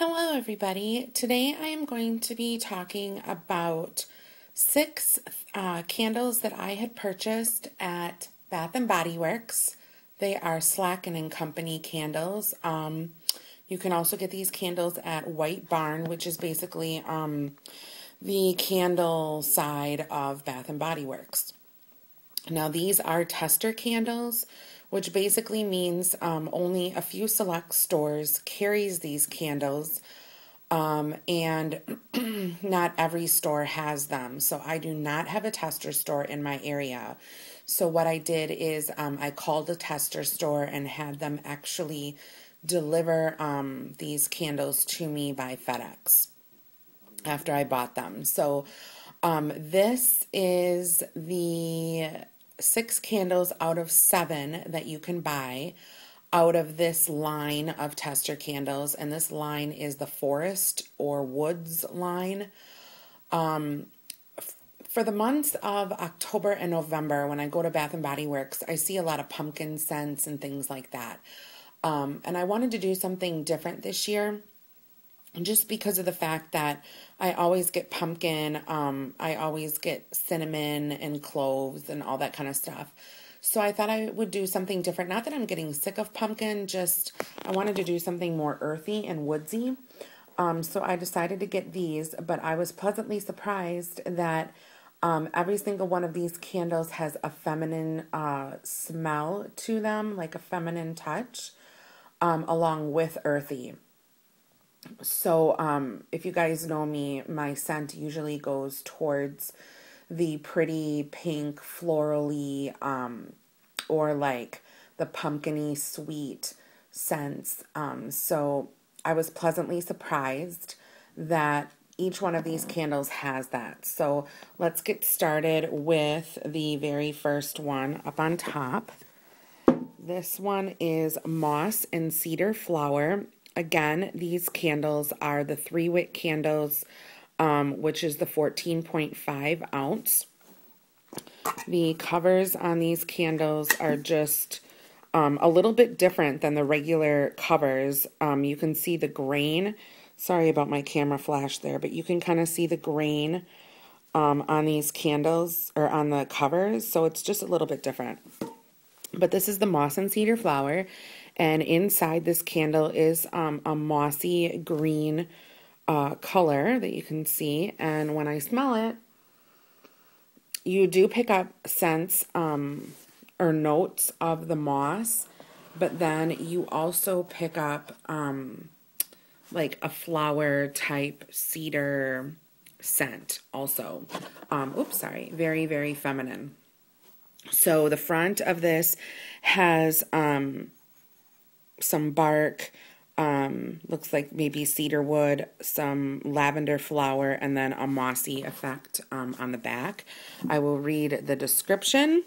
Hello everybody. Today I am going to be talking about six candles that I had purchased at Bath and Body Works. They are Slack and Company candles. You can also get these candles at White Barn, which is basically the candle side of Bath and Body Works. Now these are tester candles, which basically means only a few select stores carries these candles, and not every store has them. So I do not have a tester store in my area. So what I did is I called a tester store and had them actually deliver these candles to me by FedEx after I bought them. So this is the 6 candles out of 7 that you can buy out of this line of tester candles, and this line is the Forest or Woods line. For the months of October and November, when I go to Bath and Body Works, I see a lot of pumpkin scents and things like that. And I wanted to do something different this year, just because of the fact that I always get pumpkin, I always get cinnamon and cloves and all that kind of stuff. So I thought I would do something different. Not that I'm getting sick of pumpkin, just I wanted to do something more earthy and woodsy. So I decided to get these, but I was pleasantly surprised that every single one of these candles has a feminine smell to them, like a feminine touch, along with earthy. So, if you guys know me, my scent usually goes towards the pretty pink, florally, or like the pumpkin-y sweet scents. So I was pleasantly surprised that each one of these candles has that. So let's get started with the very first one up on top. This one is Moss and Cedar Flower. Again, these candles are the 3-wick candles, which is the 14.5 ounce. The covers on these candles are just a little bit different than the regular covers. You can see the grain. Sorry about my camera flash there, but you can kind of see the grain on these candles, or on the covers, so it's just a little bit different. But this is the Moss and Cedar Flower. And inside this candle is a mossy green color that you can see. And when I smell it, you do pick up scents or notes of the moss. But then you also pick up like a flower type cedar scent also. Very, very feminine. So the front of this has some bark, looks like maybe cedar wood, some lavender flower, and then a mossy effect on the back. I will read the description.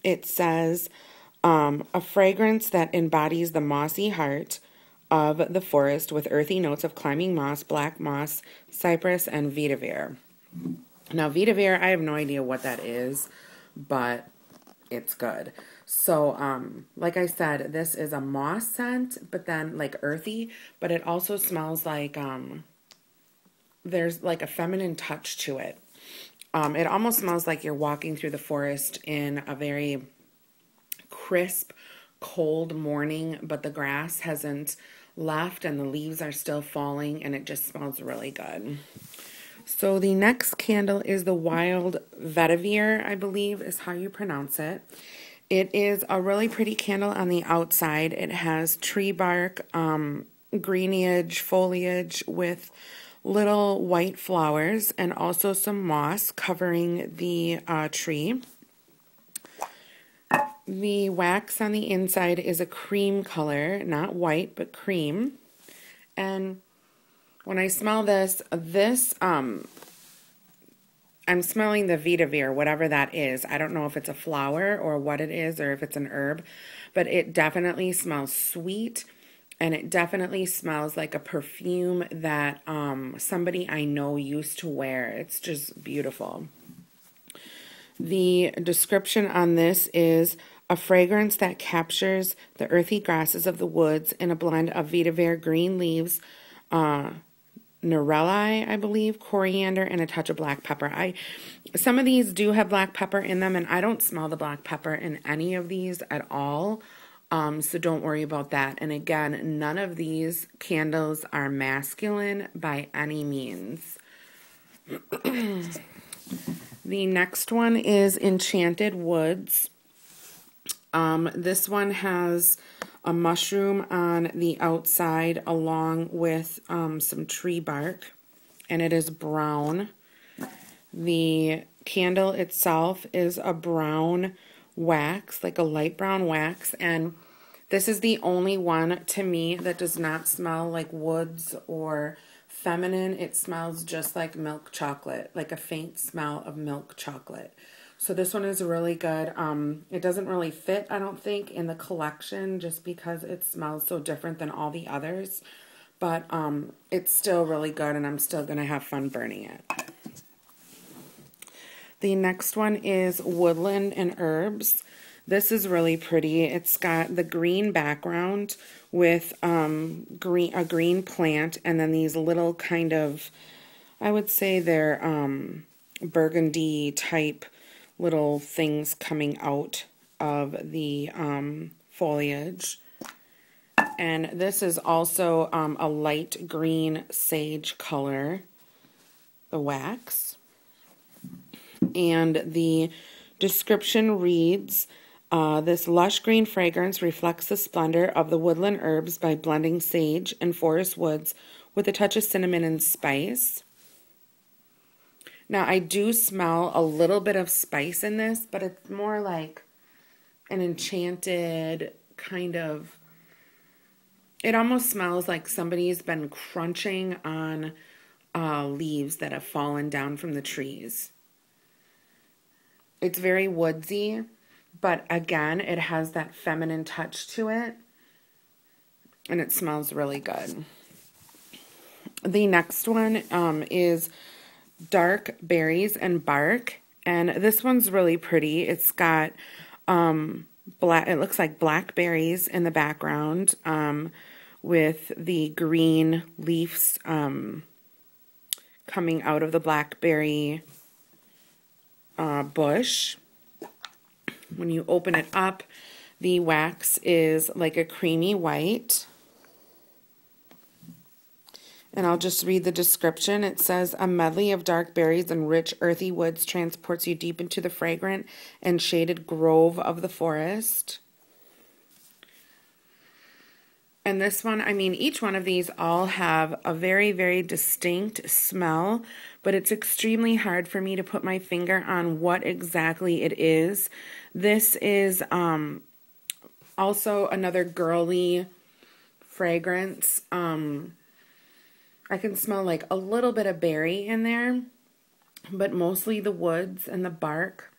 It says, a fragrance that embodies the mossy heart of the forest with earthy notes of climbing moss, black moss, cypress, and vetiver. Now, vetiver, I have no idea what that is, but it's good. So, like I said, this is a moss scent, but then like earthy, but it also smells like, there's like a feminine touch to it. It almost smells like you're walking through the forest in a very crisp, cold morning, but the grass hasn't left and the leaves are still falling, and it just smells really good. So the next candle is the Wild Vetiver, I believe is how you pronounce it. It is a really pretty candle on the outside. It has tree bark, greenage, foliage with little white flowers, and also some moss covering the tree. The wax on the inside is a cream color, not white, but cream. And when I smell this, I'm smelling the vetiver, whatever that is. I don't know if it's a flower or what it is, or if it's an herb, but it definitely smells sweet, and it definitely smells like a perfume that somebody I know used to wear. It's just beautiful. The description on this is a fragrance that captures the earthy grasses of the woods in a blend of vetiver green leaves, Nerelli, I believe, coriander, and a touch of black pepper. Some of these do have black pepper in them, and I don't smell the black pepper in any of these at all. So don't worry about that. And again, none of these candles are masculine by any means. The next one is Enchanted Woods. This one has a mushroom on the outside along with some tree bark, and it is brown. The candle itself is a brown wax, like a light brown wax, and this is the only one to me that does not smell like woods or feminine. It smells just like milk chocolate, like a faint smell of milk chocolate. So this one is really good. It doesn't really fit, I don't think, in the collection just because it smells so different than all the others. But it's still really good, and I'm still going to have fun burning it. The next one is Woodland Herbs. This is really pretty. It's got the green background with a green plant, and then these little kind of, I would say they're burgundy type little things coming out of the foliage. And this is also a light green sage color, the wax. And the description reads, this lush green fragrance reflects the splendor of the woodland herbs by blending sage and forest woods with a touch of cinnamon and spice. Now, I do smell a little bit of spice in this, but it's more like an enchanted kind of, it almost smells like somebody's been crunching on leaves that have fallen down from the trees. It's very woodsy, but again, it has that feminine touch to it, and it smells really good. The next one is Dark Berries and Bark, and this one's really pretty. It's got it looks like blackberries in the background with the green leaves coming out of the blackberry bush. When you open it up, the wax is like a creamy white. And I'll just read the description. It says, a medley of dark berries and rich earthy woods transports you deep into the fragrant and shaded grove of the forest. And this one, I mean, each one of these all have a very, very distinct smell, but it's extremely hard for me to put my finger on what exactly it is. This is also another girly fragrance. I can smell like a little bit of berry in there, but mostly the woods and the bark.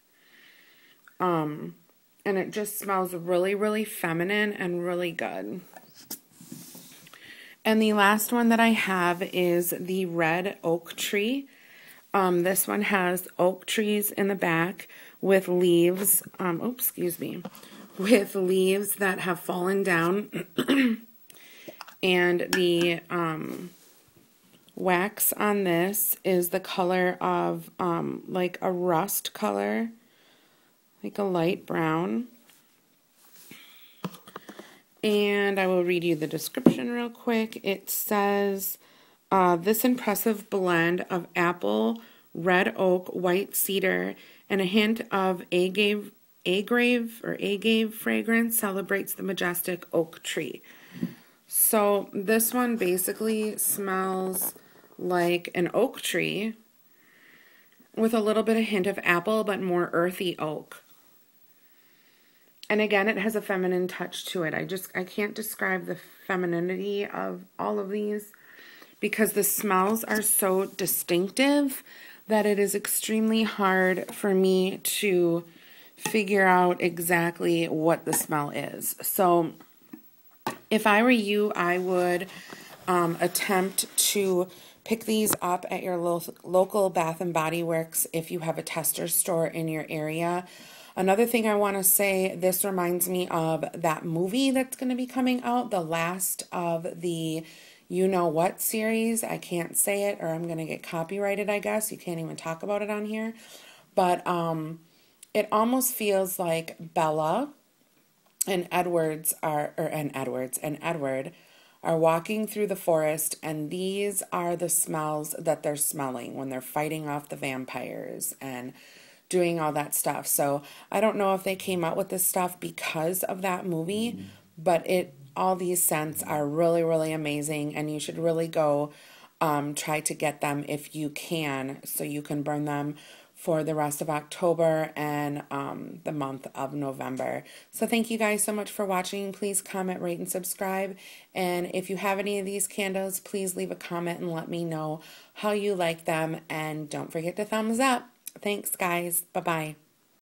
And it just smells really, really feminine and really good. And the last one that I have is the red oak tree. This one has oak trees in the back with leaves, with leaves that have fallen down. And the wax on this is the color of like a rust color, like a light brown. And I will read you the description real quick. It says, this impressive blend of apple, red oak, white cedar, and a hint of agave fragrance celebrates the majestic oak tree. So this one basically smells like an oak tree with a little bit of hint of apple, but more earthy oak. And again, it has a feminine touch to it. I can't describe the femininity of all of these because the smells are so distinctive that it is extremely hard for me to figure out exactly what the smell is. So if I were you, I would attempt to pick these up at your local Bath & Body Works if you have a tester store in your area. Another thing I want to say, this reminds me of that movie that's going to be coming out, the last of the you know what series. I can't say it or I'm going to get copyrighted, I guess. You can't even talk about it on here. But it almost feels like Bella and Edward are walking through the forest, and these are the smells that they're smelling when they're fighting off the vampires and doing all that stuff. So I don't know if they came out with this stuff because of that movie, but all these scents are really, really amazing, and you should really go try to get them if you can, so you can burn them for the rest of October and the month of November. So thank you guys so much for watching. Please comment, rate, and subscribe. And if you have any of these candles, please leave a comment and let me know how you like them. And don't forget to thumbs up. Thanks, guys. Bye-bye.